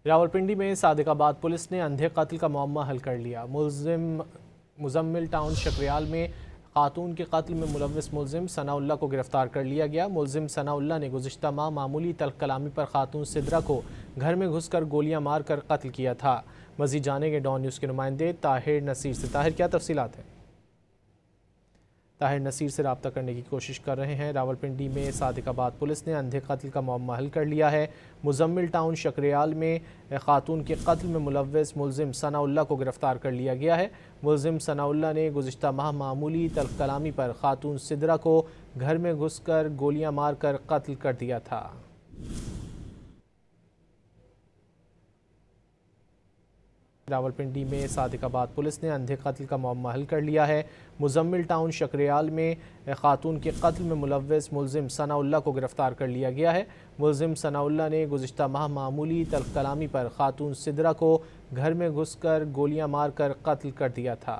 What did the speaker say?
रावलपिंडी में सादिकाबाद पुलिस ने अंधे कत्ल का मामला हल कर लिया। मुजम्मिल टाउन शक्रियाल में खातून के कत्ल में मुलव्विस मुलजिम सनाउल्लाह को गिरफ्तार कर लिया गया। मुलजिम सनाउल्लाह ने गुज़िश्ता माह मामूली तल्ख कलामी पर खातून सिद्रा को घर में घुसकर गोलियां मारकर कत्ल किया था। मज़ीद जानेंगे डॉन न्यूज़ के नुमाइंदे ताहिर नसीर से। ताहिर, क्या तफसीलात हैं? ताहिर नसीर से रब्ता करने की कोशिश कर रहे हैं। रावलपिंडी में सादिकाबाद पुलिस ने अंधे कत्ल का मामला हल कर लिया है। मुजम्मिल टाउन शक्रियाल में खातून के कत्ल में मुलव्विस मुलजिम सनाउल्लाह को गिरफ्तार कर लिया गया है। मुलजिम सनाउल्लाह ने गुज़िश्ता माह मामूली तल्ख कलामी पर खातून सिद्रा को घर में घुसकर गोलियां मारकर कत्ल कर दिया था। रावलपिंडी में सादिकाबाद पुलिस ने अंधे कत्ल का मामला हल कर लिया है। मुजम्मिल टाउन शक्रियाल में खातून के कत्ल में मुलव्विस मुलजिम सनाउल्लाह को गिरफ्तार कर लिया गया है। मुलजिम सनाउल्लाह ने गुज़िश्ता माह मामूली तल्ख कलामी पर खातून सिद्रा को घर में घुसकर गोलियां मारकर कत्ल कर दिया था।